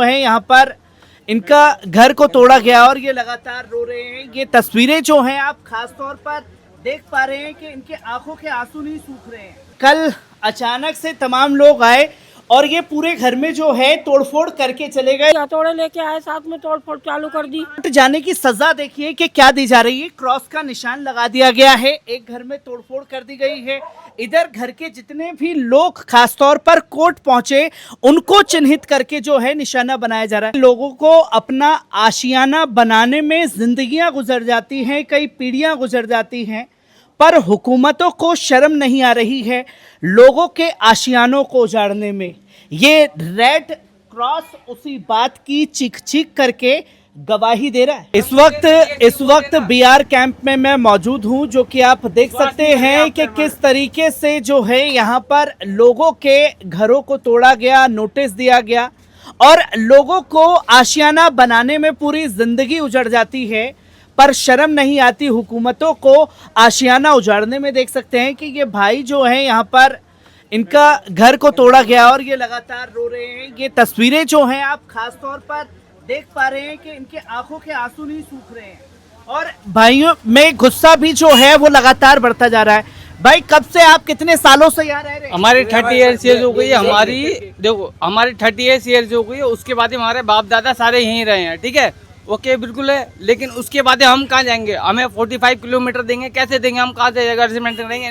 है यहाँ पर इनका घर को तोड़ा गया और ये लगातार रो रहे हैं। ये तस्वीरें जो हैं आप खास तौर पर देख पा रहे हैं कि इनके आंखों के आंसू नहीं सूख रहे हैं। कल अचानक से तमाम लोग आए और ये पूरे घर में जो है तोड़फोड़ करके चले गए। हथौड़े लेके आए, साथ में तोड़फोड़ चालू कर दी। जाने की सजा देखिए कि क्या दी जा रही है। क्रॉस का निशान लगा दिया गया है, एक घर में तोड़फोड़ कर दी गई है। इधर घर के जितने भी लोग खासतौर पर कोर्ट पहुंचे उनको चिन्हित करके जो है निशाना बनाया जा रहा है। लोगों को अपना आशियाना बनाने में जिंदगियां गुजर जाती हैं, कई पीढ़ियां गुजर जाती हैं, पर हुकूमतों को शर्म नहीं आ रही है लोगों के आशियानों को उजाड़ने में। ये रेड क्रॉस उसी बात की चीख चीख करके गवाही दे रहा है। इस वक्त बीआर कैंप में मैं मौजूद हूं, जो कि आप देख सकते हैं कि किस तरीके से जो है यहाँ पर लोगों के घरों को तोड़ा गया, नोटिस दिया गया और लोगों को आशियाना बनाने में पूरी जिंदगी उजड़ जाती है, पर शर्म नहीं आती हुकूमतों को आशियाना उजाड़ने में। देख सकते हैं कि ये भाई जो है यहाँ पर इनका घर को तोड़ा गया और ये लगातार रो रहे हैं। ये तस्वीरें जो हैं आप खास तौर पर देख पा रहे हैं कि इनके आंखों के आंसू नहीं सूख रहे हैं और भाइयों में गुस्सा भी जो है वो लगातार बढ़ता जा रहा है। भाई कब से आप कितने सालों से यहाँ रह रहे हैं? हमारी 30 ईयर्स हो गई है। हमारी 30 ईयर्स हो गई है। उसके बाद हमारे बाप दादा सारे यहीं रहे हैं, ठीक है, ओके, बिल्कुल है। लेकिन उसके बाद हम कहाँ जाएंगे? हमें 45 किलोमीटर देंगे, कैसे देंगे? हम कहाँ से अरेंजमेंट करेंगे?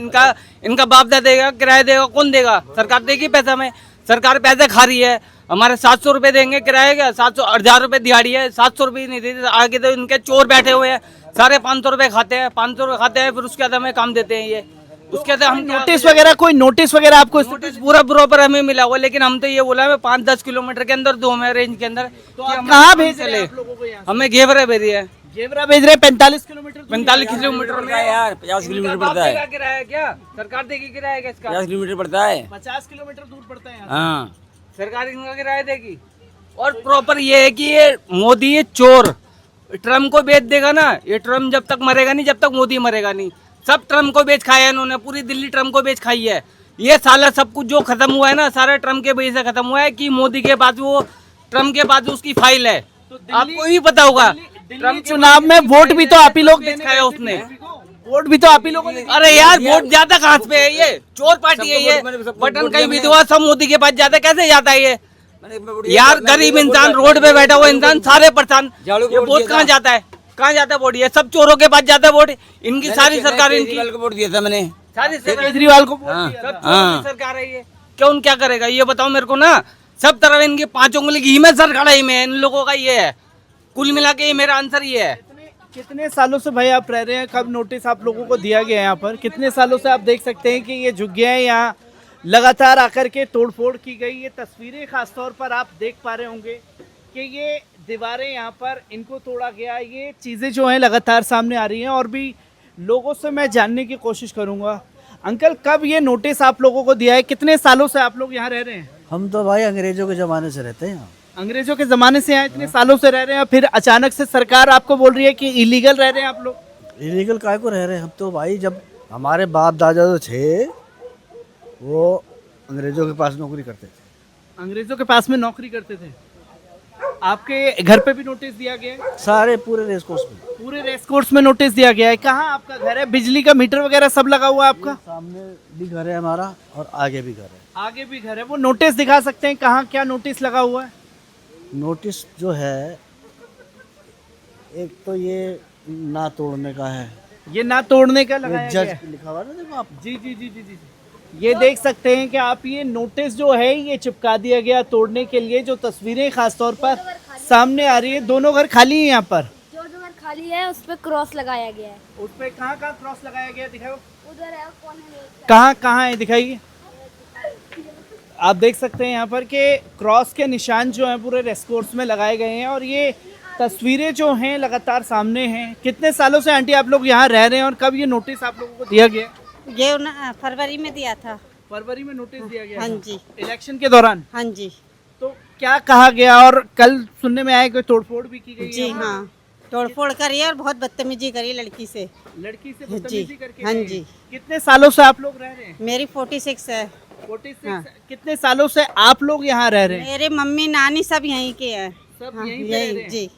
इनका बाप दादा देगा, किराया देगा, कौन देगा? सरकार देगी पैसा में। सरकार पैसे खा रही है। हमारे 700 रुपये देंगे किराया का, 700 1000 रुपये दिहाड़ी है, 700 रुपये नहीं देते। आगे तो इनके चोर बैठे हुए हैं, सारे 500 रुपये खाते हैं, 500 रुपये खाते हैं, फिर उसके बाद हमें काम देते हैं। ये उसके बाद हम कोई नोटिस वगैरह आपको? नोटिस पूरा प्रॉपर हमें मिला हुआ, लेकिन हम तो ये बोला है 5-10 किलोमीटर के अंदर दो हमें रेंज के अंदर। तो कहाँ भेज रहे हैं आप लोगों को? यहाँ हमें घेवरा भेज रही है। जेवरा भेज रहे हैं 45 किलोमीटर। 45 किलोमीटर में यार 50 किलोमीटर पड़ता है। किराया क्या सरकार देगी? किराया क्या इसका? 50 किलोमीटर पड़ता है। 50 किलोमीटर दूर पड़ता है। हाँ, सरकार इनका किराया देगी। और प्रॉपर ये है कि ये मोदी ये चोर ट्रम्प को बेच देगा ना। ये ट्रम्प जब तक मरेगा नहीं, जब तक मोदी मरेगा नहीं। सब ट्रम्प को बेच खाया है इन्होंने, पूरी दिल्ली ट्रम्प को बेच खाई है। ये साला सब कुछ जो खत्म हुआ है ना, सारा ट्रम्प के वजह से खत्म हुआ है। कि मोदी के पास वो ट्रम्प के पास उसकी फाइल है, आपको ही पता होगा। ट्रम्प चुनाव में वोट भी तो आप ही लोग बेच खाया उसने। वोट भी तो आप ही लोगों ने। अरे यार वोट ज्यादा कहाँ पे है? ये चोर पार्टी है। ये बटन कहीं भी हुआ सब मोदी के पास जाता है, कैसे जाता है ये? यार गरीब इंसान, रोड पे बैठा हुआ इंसान, सारे परेशान। ये वोट कहाँ जाता है? कहाँ जाता है वोट? ये सब चोरों के पास जाता है वोट। इनकी सारी सरकार, इनकी वोट दिया था मैंने, सारी केजरीवाल को वोट हाँ। दिया। सब चोरों की सरकार है ये। कौन क्या करेगा ये बताओ मेरे को ना। सब तरफ इनकी 5 उंगली की में सरकार है, में इन लोगों का ये है। कुल मिला के मेरा आंसर ये है। कितने सालों से भाई आप रह रहे हैं? कब नोटिस आप लोगों को दिया गया है यहाँ पर? कितने सालों से आप देख सकते हैं कि ये झुग्गियाँ हैं, यहाँ लगातार आकर के तोड़फोड़ की गई। ये तस्वीरें खासतौर पर आप देख पा रहे होंगे कि ये दीवारें यहाँ पर इनको तोड़ा गया। ये चीज़ें जो हैं लगातार सामने आ रही हैं और भी लोगों से मैं जानने की कोशिश करूँगा। अंकल कब ये नोटिस आप लोगों को दिया है? कितने सालों से आप लोग यहाँ रह रहे हैं? हम तो भाई अंग्रेजों के ज़माने से रहते हैं यहाँ। अंग्रेजों के ज़माने से यहाँ इतने सालों से रह रहे हैं, फिर अचानक से सरकार आपको बोल रही है कि इलीगल रह रहे हैं आप लोग? इलीगल काहे को रह रहे हैं? हम तो भाई जब हमारे बाप दादा जो थे वो अंग्रेजों के पास नौकरी करते थे। अंग्रेजों के पास में नौकरी करते थे। आपके घर पे भी नोटिस दिया गया है? सारे पूरे रेस कोर्स में, पूरे रेस कोर्स में नोटिस दिया गया है। कहाँ आपका घर है? बिजली का मीटर वगैरह सब लगा हुआ है आपका? सामने भी घर है हमारा और आगे भी घर है। आगे भी घर है। वो नोटिस दिखा सकते हैं कहाँ क्या नोटिस लगा हुआ है? नोटिस जो है एक तो ये ना तोड़ने का है, ये ना तोड़ने का लगाया गया जज है। लिखा हुआ है ना, देखो आप। जी जी जी जी जी। ये देख सकते हैं कि आप ये नोटिस जो है ये चिपका दिया गया तोड़ने के लिए। जो तस्वीरें खासतौर पर सामने आ रही है, दोनों घर खाली है यहाँ पर। जो घर खाली है उस पे क्रॉस लगाया गया है। उस पे कहाँ क्रॉस लगाया गया दिखाओ? उधर है कोने में। कहाँ है दिखाइए। आप देख सकते हैं यहाँ पर कि क्रॉस के निशान जो हैं पूरे रेस कोर्स में लगाए गए हैं और ये तस्वीरें जो हैं लगातार सामने हैं। कितने सालों से आंटी आप लोग यहाँ रह रहे हैं और कब ये नोटिस आप लोगों को दिया गया? ये ना फरवरी में दिया था। फरवरी में नोटिस दिया गया? हाँ था। जी। इलेक्शन के दौरान? हाँ जी। तो क्या कहा गया? और कल सुनने में आया कि तोड़फोड़ भी की गई? जी हाँ, तोड़फोड़ करी और बहुत बदतमीजी करी लड़की से। लड़की से बदतमीजी जी, करके? हाँ गए। जी। कितने सालों से आप लोग रह रहे हैं? मेरी 46 है। 46 हाँ। कितने सालों से आप लोग यहाँ रह रहे हैं? मेरे मम्मी नानी सब यहीं के हैं। सब हाँ, यहीं पे रह रहे यहीं हैं? जी।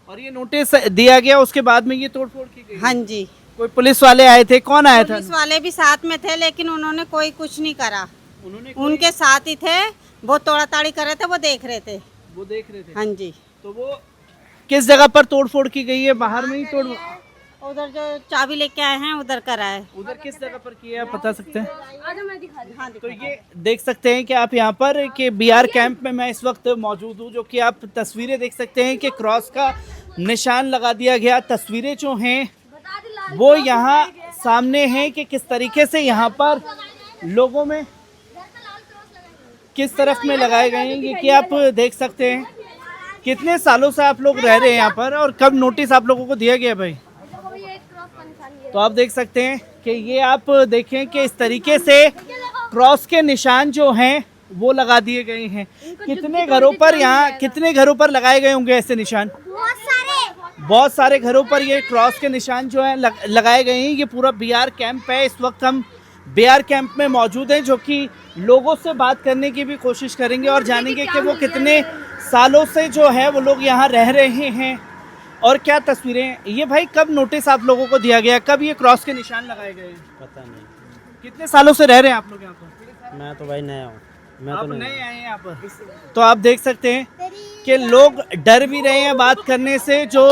और ये नोटिस दिया गया उसके बाद में ये तोड़फोड़ की गई? हाँ जी। कोई पुलिस वाले आए थे? कौन आया था? पुलिस वाले भी साथ में थे लेकिन उन्होंने कोई कुछ नहीं करा। उन्होंने उनके साथ ही थे, वो तोड़ा ताड़ी कर रहे थे, वो देख रहे थे। वो देख रहे थे। हाँ जी। तो वो किस जगह पर तोड़फोड़ की गई है? बाहर में ही तोड़ उधर जो चाबी लेके आए हैं उधर करा है। उधर किस जगह पर की है आप बता सकते हैं? हाँ, तो ये देख सकते हैं कि आप यहाँ पर कि बीआर कैंप में मैं इस वक्त मौजूद हूँ, जो कि आप तस्वीरें देख सकते हैं कि क्रॉस का निशान लगा दिया गया। तस्वीरें जो हैं वो यहाँ सामने हैं कि किस तरीके से यहाँ पर लोगों में किस तरफ में लगाए गए हैं, ये कि आप देख सकते हैं। कितने सालों से आप लोग रह रहे हैं यहाँ पर और कब नोटिस आप लोगों को दिया गया भाई? तो आप देख सकते हैं कि ये आप देखें कि इस तरीके से क्रॉस के निशान जो हैं वो लगा दिए गए हैं। कितने घरों पर यहाँ कितने घरों पर लगाए गए होंगे ऐसे निशान? बहुत सारे घरों पर ये क्रॉस के निशान जो है लगाए गए हैं। ये पूरा बीआर कैंप है। इस वक्त हम बीआर कैंप में मौजूद हैं, जो कि लोगों से बात करने की भी कोशिश करेंगे और जानेंगे कि वो कितने सालों से जो है वो लोग यहाँ रह रहे हैं और क्या तस्वीरें हैं। ये भाई कब नोटिस आप लोगों को दिया गया, कब ये क्रॉस के निशान लगाए गए हैं? पता नहीं, कितने सालों से रह रहे हैं आप लोग यहाँ पर? मैं तो भाई नया हूँ। आप नए आए हैं यहाँ पर, तो आप देख सकते हैं कि लोग डर भी रहे हैं बात करने से, जो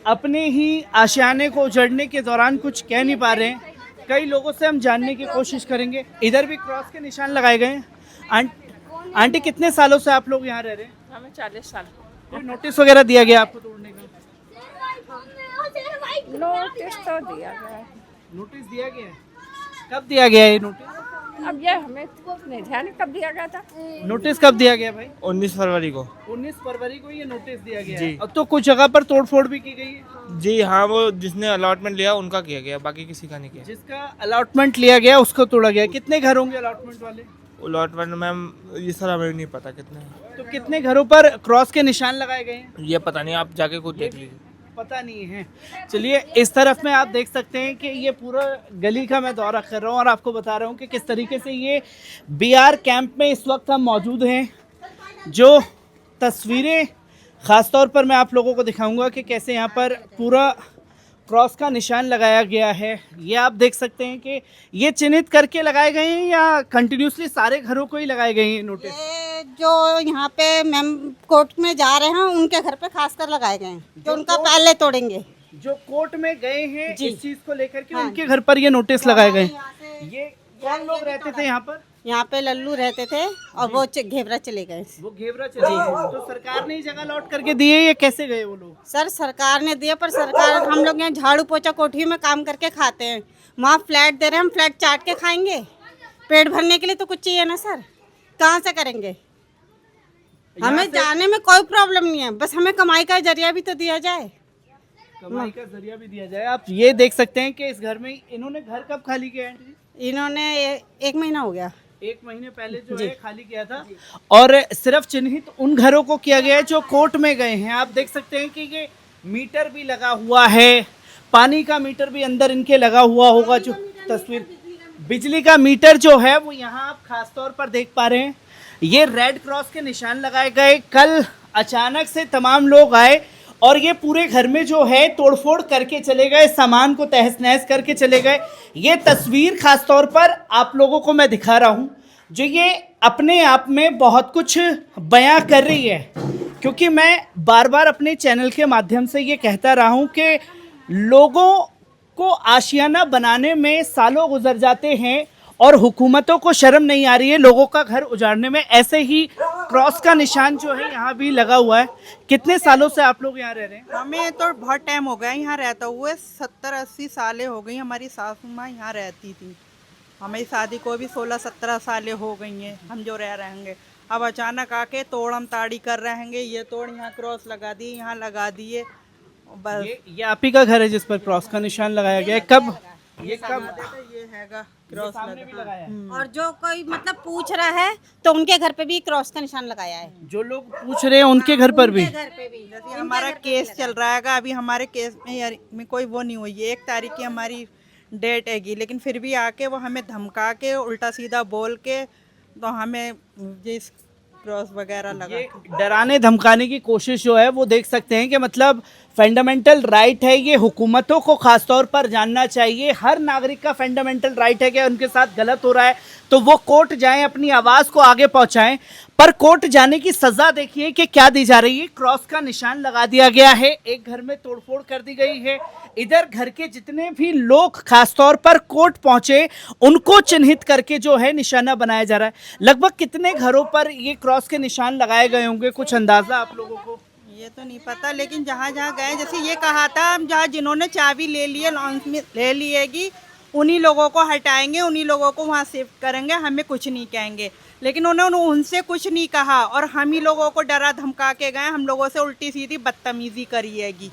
अपने ही आशियाने को उजड़ने के दौरान कुछ कह नहीं पा रहे हैं। कई लोगों से हम जानने की कोशिश करेंगे। इधर भी क्रॉस के निशान लगाए गए हैं। आंटी कितने सालों से आप लोग यहाँ रह रहे हैं? हमें 40 साल। कोई नोटिस वगैरह दिया गया आपको तोड़ने का? नोटिस तो दिया गया है। नोटिस दिया गया है? कब दिया गया है ये नोटिस? अब ये हमें नहीं ध्यान कब दिया गया था। नोटिस कब दिया गया भाई? 19 फरवरी को। 19 फरवरी को ये नोटिस दिया गया जी। है। अब तो कुछ जगह पर तोड़फोड़ भी की गई है। जी हाँ, वो जिसने अलॉटमेंट लिया उनका किया गया, बाकी किसी का नहीं किया। जिसका अलॉटमेंट लिया गया उसको तोड़ा गया। कितने घर होंगे अलॉटमेंट वाले? अलॉटमेंट मैम ये सर हमें नहीं पता कितने हैं। तो कितने घरों पर क्रॉस के निशान लगाए गए हैं? ये पता नहीं, आप जाके खुद देख लीजिए। पता नहीं है। चलिए इस तरफ में आप देख सकते हैं कि ये पूरा गली का मैं दौरा कर रहा हूँ और आपको बता रहा हूँ कि किस तरीके से ये बीआर कैंप में इस वक्त हम मौजूद हैं। जो तस्वीरें ख़ास तौर पर मैं आप लोगों को दिखाऊंगा कि कैसे यहाँ पर पूरा क्रॉस का निशान लगाया गया है। ये आप देख सकते हैं कि ये चिन्हित करके लगाए गए हैं या कंटिन्यूसली सारे घरों को ही लगाए गए हैं नोटिस? ये जो यहाँ पे मैम कोर्ट में जा रहे हैं उनके घर पे खासकर लगाए गए हैं, जो उनका पहले तोड़ेंगे। जो कोर्ट में गए हैं जी। इस चीज को लेकर के हाँ। उनके घर पर ये नोटिस लगाए गए। यहाँ से- ये कौन लोग रहते थे यहाँ पर? यहाँ पे लल्लू रहते थे और वो घेवरा चले गए। वो घेवरा चले गए। तो सरकार ने ये जगह लौट करके दी है या कैसे गए वो लोग? सर सरकार ने दिया, पर सरकार हम लोग यहाँ झाड़ू पोछा कोठी में काम करके खाते हैं, वहाँ फ्लैट दे रहे हैं, हम फ्लैट चाट के खाएंगे? पेट भरने के लिए तो कुछ चाहिए ना सर, कहाँ से करेंगे? हमें जाने में कोई प्रॉब्लम नहीं है, बस हमें कमाई का जरिया भी तो दिया जाए। कमाई का जरिया भी दिया जाए। आप ये देख सकते हैं कि इस घर में इन्होंने घर कब खाली किया है? इन्होंने 1 महीना हो गया। 1 महीने पहले जो है खाली किया था और सिर्फ चिन्हित उन घरों को किया गया है जो कोर्ट में गए हैं। आप देख सकते हैं कि ये मीटर भी लगा हुआ है, पानी का मीटर भी अंदर इनके लगा हुआ होगा। जो तस्वीर बिजली का मीटर जो है वो यहाँ आप खास तौर पर देख पा रहे हैं। ये रेड क्रॉस के निशान लगाए गए। कल अचानक से तमाम लोग आए और ये पूरे घर में जो है तोड़फोड़ करके चले गए, सामान को तहस नहस करके चले गए। ये तस्वीर खास तौर पर आप लोगों को मैं दिखा रहा हूँ, जो ये अपने आप में बहुत कुछ बयां कर रही है, क्योंकि मैं बार बार अपने चैनल के माध्यम से ये कहता रहा हूँ कि लोगों को आशियाना बनाने में सालों गुजर जाते हैं और हुकूमतों को शर्म नहीं आ रही है लोगों का घर उजाड़ने में। ऐसे ही क्रॉस का निशान जो है यहाँ भी लगा हुआ है। कितने सालों से आप लोग यहाँ रह रहे हैं? हमें तो बहुत टाइम हो गया यहाँ रहता हुए, 70-80 सालें हो गई। हमारी सासू माँ यहाँ रहती थी, हमें शादी को भी 16-17 सालें हो गई हैं हम जो रह रहेंगे। अब अचानक आके तोड़म ताड़ी कर रहेंगे, ये तोड़ यहाँ क्रॉस लगा दिए, यहाँ लगा दिए बस। ये आप ही का घर है जिस पर क्रॉस का निशान लगाया गया है? कब ये कब ये हैगा क्रॉस सामने भी लगाया है? और जो कोई मतलब पूछ रहा है तो उनके घर पे भी क्रॉस का निशान लगाया है। जो लोग पूछ रहे हैं उनके घर पर भी? घर पे भी जैसे हमारा केस चल रहा है, अभी हमारे केस में कोई वो नहीं हुई है। 1 तारीख की हमारी डेट हैगी, लेकिन फिर भी आके वो हमें धमका के उल्टा सीधा बोल के तो हमें ये क्रॉस वगैरह लगा ये डराने धमकाने की कोशिश जो है वो देख सकते हैं कि मतलब फंडामेंटल राइट है, ये हुकूमतों को खासतौर पर जानना चाहिए। हर नागरिक का फंडामेंटल राइट है कि उनके साथ गलत हो रहा है तो वो कोर्ट जाएं, अपनी आवाज़ को आगे पहुंचाएं। पर कोर्ट जाने की सजा देखिए कि क्या दी जा रही है। क्रॉस का निशान लगा दिया गया है, एक घर में तोड़फोड़ कर दी गई है। इधर घर के जितने भी लोग खासतौर पर कोर्ट पहुंचे उनको चिन्हित करके जो है निशाना बनाया जा रहा है। लगभग कितने घरों पर ये क्रॉस के निशान लगाए गए होंगे, कुछ अंदाजा आप लोगों को? ये तो नहीं पता, लेकिन जहाँ जहाँ गए, जैसे ये कहा था हम जहाँ जिन्होंने चाबी ले ली है, लॉन्च में ले लिएगी, उन्हीं लोगों को हटाएंगे, उन्हीं लोगों को वहाँ शिफ्ट करेंगे, हमें कुछ नहीं कहेंगे। लेकिन उन्होंने उनसे कुछ नहीं कहा और हम ही लोगों को डरा धमका के गए, हम लोगों से उल्टी सीधी बदतमीजी करी हैगी।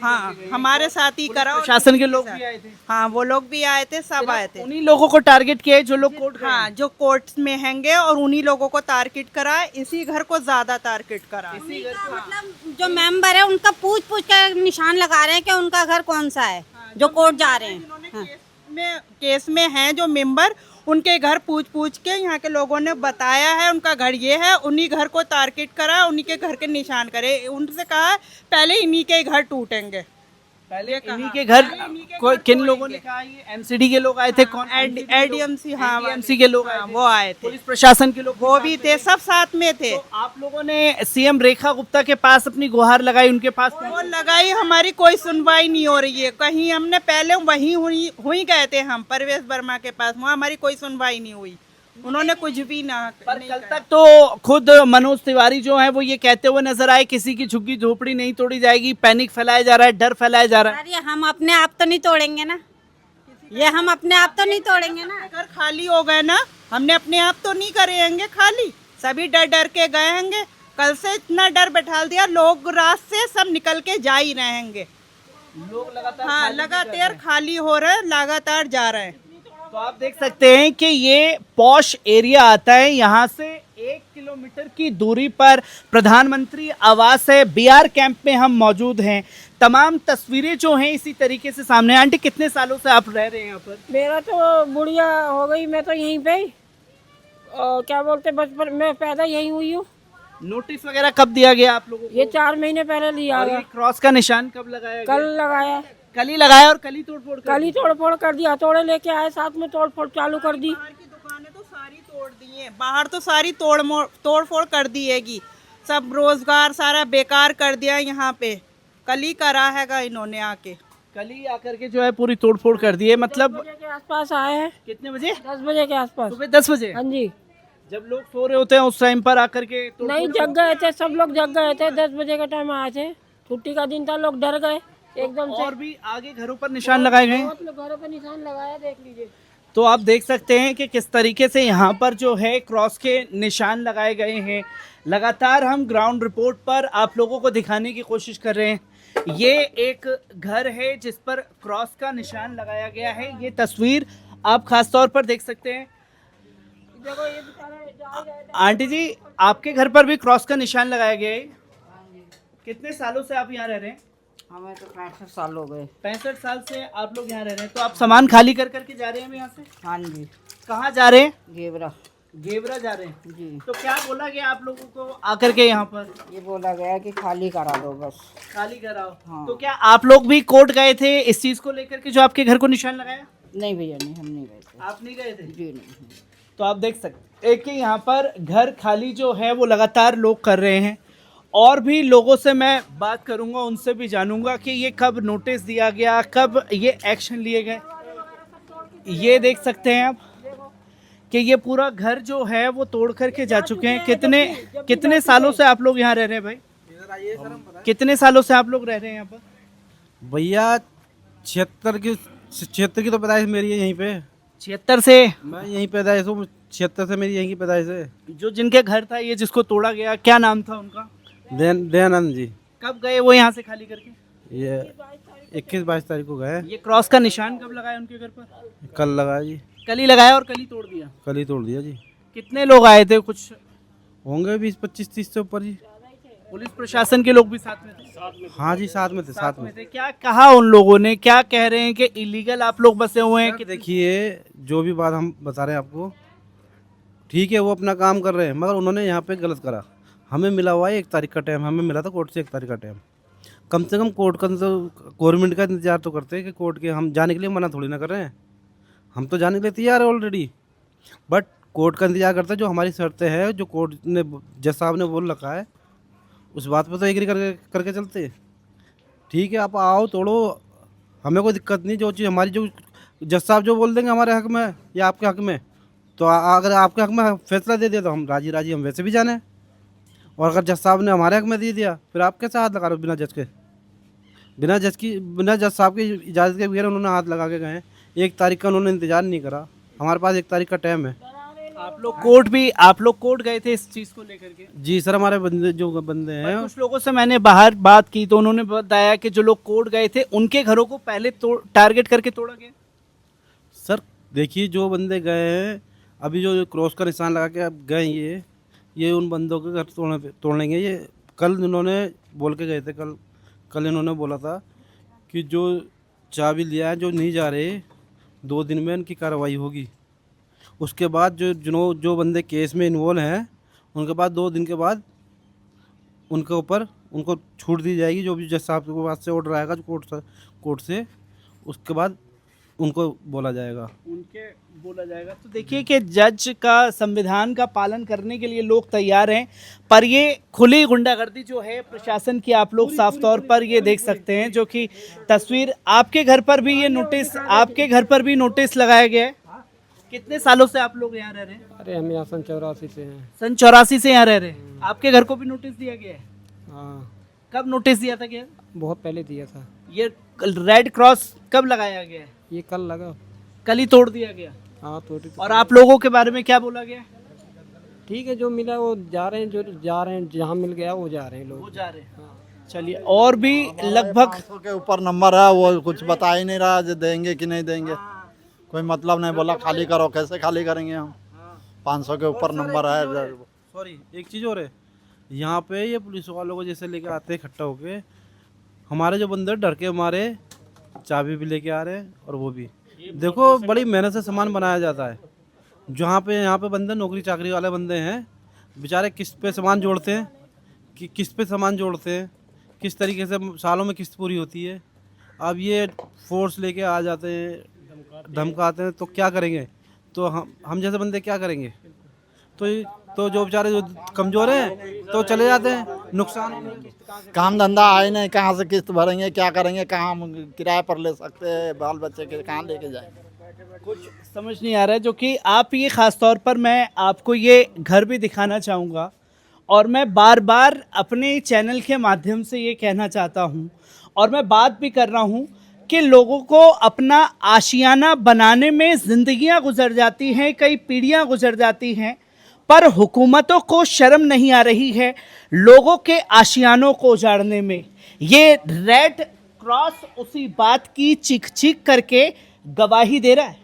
हाँ, हमारे साथ ही करा। प्रशासन के लोग भी आए थे? हाँ, वो लोग भी आए थे, सब आए थे। उन्हीं लोगों को टारगेट किया है जो लोग कोर्ट गए? हाँ, जो कोर्ट में हैंगे और उन्हीं लोगों को टारगेट करा, इसी घर को ज्यादा टारगेट करा। मतलब जो मेंबर है उनका पूछ पूछ कर निशान लगा रहे हैं कि उनका घर कौन सा है, जो कोर्ट जा रहे हैं। केस में हैं जो मेंबर, उनके घर पूछ पूछ के यहाँ के लोगों ने बताया है उनका घर ये है, उन्हीं घर को टारगेट करा, उन्हीं के घर के निशान करे। उनसे कहा पहले इन्हीं के घर टूटेंगे, पहले इन्हीं के घर। किन लोगों ने कहा? ये एमसीडी के लोग आए थे? कौन? एडीएमसी। हाँ, एडीएमसी के लोग आए थे, वो आए थे। पुलिस प्रशासन के लोग वो भी थे, सब साथ में थे। तो आप लोगों ने सीएम रेखा गुप्ता के पास अपनी गुहार लगाई, उनके पास वो लगाई, हमारी कोई सुनवाई नहीं हो रही है कहीं। हमने पहले वहीं हुई गए थे हम परवेश वर्मा के पास, वहाँ हमारी कोई सुनवाई नहीं हुई, उन्होंने कुछ भी ना। पर कल तक तो खुद मनोज तिवारी जो है वो ये कहते हुए नजर आए किसी की झुग्गी झोपड़ी नहीं तोड़ी जाएगी, पैनिक फैलाया जा रहा है, डर फैलाया जा रहा है। अरे हम अपने आप तो नहीं तोड़ेंगे ना, ये हम अपने आप तो नहीं तोड़ेंगे ना। घर खाली हो गए ना, हमने अपने आप तो नहीं करेंगे खाली, सभी डर डर के गए होंगे। कल से इतना डर बैठा दिया, लोग रात से सब निकल के जा ही रहेंगे। लोग लगातार हाँ, लगातार खाली हो रहे हैं, लगातार जा रहे हैं। तो आप देख सकते हैं कि ये पॉश एरिया आता है, यहाँ से 1 किलोमीटर की दूरी पर प्रधानमंत्री आवास है। बीआर कैंप में हम मौजूद हैं। तमाम तस्वीरें जो हैं इसी तरीके से सामने। आंटी, कितने सालों से आप रह रहे हैं यहाँ पर? मेरा तो बुढ़िया हो गई, मैं तो यहीं पे क्या बोलते बचपन में पैदा यहीं हुई हूँ। नोटिस वगैरह कब दिया गया आप लोगों को? ये 4 महीने पहले लिया और गया। ये क्रॉस का निशान कब लगाया गया? कल लगाया, कल ही लगाया और कल ही तोड़फोड़ कर कल ही दी? तोड़फोड़ कर दी, हथौड़े लेके आए, साथ में तोड़फोड़ चालू कर दी। बाहर की दुकानें तो सारी तोड़ दी हैं, बाहर तो सारी तोड़ फोड़ कर दी हैगी, सब रोजगार सारा बेकार कर दिया यहाँ पे। कल ही करा हैगा इन्होंने आके, कल ही आकर के जो है पूरी तोड़फोड़ कर दी है। मतलब 10 बजे के आसपास आए हैं। कितने बजे? 10 बजे के आसपास, सुबह 10 बजे? हाँ जी। जब लोग सो रहे होते हैं उस टाइम पर आकर के तोड़फोड़ नहीं, जग गए थे, सब लोग जग गए थे। 10 बजे के टाइम आए थे, छुट्टी का दिन था, लोग डर गए एकदम से। और भी आगे घरों पर निशान लगाए गए हैं। बहुत लोग घरों पे निशान लगाया, देख लीजिए। तो आप देख सकते हैं कि किस तरीके से यहाँ पर जो है क्रॉस के निशान लगाए गए हैं। लगातार हम ग्राउंड रिपोर्ट पर आप लोगों को दिखाने की कोशिश कर रहे हैं। ये एक घर है जिस पर क्रॉस का निशान लगाया गया है। ये तस्वीर आप खास तौर पर देख सकते हैं। देखो ये बेचारे आंटी जी, आपके घर पर भी क्रॉस का निशान लगाया गया है। कितने सालों से आप यहाँ रह रहे हैं? हमें तो 65 साल हो गए। 65 साल से आप लोग यहाँ रह रहे हैं। तो आप सामान खाली कर करके जा रहे हैं यहाँ से? हाँ जी। कहाँ जा रहे हैं? गेवरा। गेवरा जा रहे हैं जी। तो क्या बोला गया आप लोगों को आकर के यहाँ पर? ये बोला गया कि खाली करा दो बस। खाली कराओ। हाँ। तो क्या आप लोग भी कोर्ट गए थे इस चीज को लेकर के जो आपके घर को निशान लगाया? नहीं भैया, नहीं, हम नहीं गए थे। आप नहीं गए थे? जी नहीं। तो आप देख सकते हैं कि यहाँ पर घर खाली जो है वो लगातार लोग कर रहे हैं। और भी लोगों से मैं बात करूँगा, उनसे भी जानूंगा कि ये कब नोटिस दिया गया, कब ये एक्शन लिए गए। ये देख सकते हैं आप कि ये पूरा घर जो है वो तोड़ करके जा चुके हैं। कितने सालों से आप लोग यहाँ रह रहे हैं भाई? कितने सालों से आप लोग रह रहे हैं यहाँ पर? भैया 76 की तो पैदाइश मेरी है यहीं पे। 76 से? मैं यहीं पैदाइश हूँ, 76 से मेरी यहीं की पैदाइश है। जो जिनके घर था ये जिसको तोड़ा गया, क्या नाम था उनका? दयानंद जी। कब गए वो यहाँ से खाली करके? ये 21-22 तारीख को गए। ये क्रॉस का निशान कब लगाया उनके घर पर? कल लगाया जी। कल ही लगाया और कल ही तोड़ दिया? कल ही तोड़ दिया जी। कितने लोग आए थे? कुछ होंगे 20-25-30 से ऊपर जी। पुलिस प्रशासन के लोग भी साथ में थे? हाँ जी, साथ में थे, साथ में। थे। क्या कहा उन लोगों ने, क्या कह रहे हैं कि इलीगल आप लोग बसे हुए हैं? कि देखिए, जो भी बात हम बता रहे हैं आपको, ठीक है, वो अपना काम कर रहे हैं, मगर उन्होंने यहाँ पे गलत करा। हमें मिला हुआ है 1 तारीख का टाइम, हमें मिला था कोर्ट से 1 तारीख का टाइम। कम से कम कोर्ट का तो गवर्नमेंट का इंतजार तो करते हैं कि कोर्ट के, हम जाने के लिए मना थोड़ी ना कर रहे हैं, हम तो जाने के लिए तैयार है ऑलरेडी, बट कोर्ट का इंतजार करते हैं। जो हमारी शर्तें हैं, जो कोर्ट ने, जज साहब ने बोल रखा है, उस बात पे तो एग्री करके चलते हैं। ठीक है, आप आओ तोड़ो, हमें कोई दिक्कत नहीं। जो चीज़ हमारी, जो जज साहब जो बोल देंगे हमारे हक में या आपके हक में, तो अगर आपके हक में फैसला दे दिया तो हम राजी, हम वैसे भी जाने। और अगर जज साहब ने हमारे हक में दे दिया, फिर आप कैसे हाथ लगा रहे हो बिना जज के? बिना जज साहब की इजाज़त के बगैर उन्होंने हाथ लगा के गए। 1 तारीख का उन्होंने इंतजार नहीं करा, हमारे पास 1 तारीख का टाइम है। आप लोग कोर्ट गए थे इस चीज को लेकर के? जी सर, हमारे बंदे हैं। कुछ लोगों से मैंने बाहर बात की तो उन्होंने बताया कि जो लोग कोर्ट गए थे उनके घरों को पहले टारगेट करके तोड़ा गया। सर देखिए, जो बंदे गए हैं, अभी जो क्रॉस का निशान लगा के अब गए, ये उन बंदों के घर तोड़ेंगे। ये कल इन्होंने बोल के गए थे, कल इन्होंने बोला था कि जो चाबी लिया है, जो नहीं जा रहे, 2 दिन में इनकी कार्रवाई होगी। उसके बाद जो बंदे केस में इन्वॉल्व हैं, उनके बाद 2 दिन के बाद उनके ऊपर उनको छूट दी जाएगी। जो भी जज साहब के पास से ऑर्डर आएगा जो कोर्ट से, उसके बाद उनको बोला जाएगा। तो देखिए कि जज का, संविधान का पालन करने के लिए लोग तैयार हैं, पर ये खुली गुंडागर्दी जो है प्रशासन की, आप लोग साफ तौर पर ये देख सकते हैं। जो कि तस्वीर, आपके घर पर भी ये नोटिस, आपके घर पर भी नोटिस लगाया गया है। कितने सालों से आप लोग यहाँ रह रहे हैं? अरे हम यहाँ सन 84 से हैं। सन 84 से यहाँ रह रहे हैं। आपके घर को भी नोटिस दिया गया है? हाँ, कब नोटिस दिया था? क्या बहुत पहले दिया था। ये रेड क्रॉस कब लगाया गया है? ये कल लगा। कल ही तोड़ दिया गया। हाँ, तो और आप लोगों के बारे में क्या बोला गया? ठीक है, जो मिला वो जा रहे हैं, जो जा रहे हैं, जहाँ मिल गया वो जा रहे हैं लोग। वो जा रहे हैं। चलिए, और भी लगभग 500 के ऊपर नंबर है, वो कुछ बता ही नहीं रहा जो देंगे कि नहीं देंगे, कोई मतलब नहीं। बोला खाली करो, कैसे खाली करेंगे हम? 500 के ऊपर नंबर है। सॉरी, एक चीज़ और है, यहाँ पे ये पुलिस वालों को जैसे लेके आते हैं इकट्ठा होके, हमारे जो बंदे डर के मारे चाबी भी लेके आ रहे हैं। और वो भी देखो, बड़ी मेहनत से सामान बनाया जाता है। जहाँ पे यहाँ पे बंदे नौकरी चाकरी वाले बंदे हैं, बेचारे किस्त पे सामान जोड़ते हैं, कि किस्त पे सामान जोड़ते हैं, किस तरीके से सालों में किस्त पूरी होती है। अब ये फोर्स लेके आ जाते हैं, धमकाते हैं, तो क्या करेंगे? तो हम जैसे बंदे क्या करेंगे? तो जो बेचारे जो कमज़ोर हैं तो चले जाते हैं, नुकसान। काम धंधा आए नहीं, कहाँ से किस्त भरेंगे, क्या करेंगे, कहाँ हम किराए पर ले सकते हैं, बाल बच्चे के कहाँ लेके जाएंगे, कुछ समझ नहीं आ रहा है। जो कि आप ये ख़ास तौर पर, मैं आपको ये घर भी दिखाना चाहूँगा, और मैं बार बार अपने चैनल के माध्यम से ये कहना चाहता हूँ, और मैं बात भी कर रहा हूँ कि लोगों को अपना आशियाना बनाने में ज़िंदगियाँ गुजर जाती हैं, कई पीढ़ियाँ गुजर जाती हैं, पर हुकूमतों को शर्म नहीं आ रही है लोगों के आशियानों को उजाड़ने में। ये रेड क्रॉस उसी बात की चीख चीख करके गवाही दे रहा है।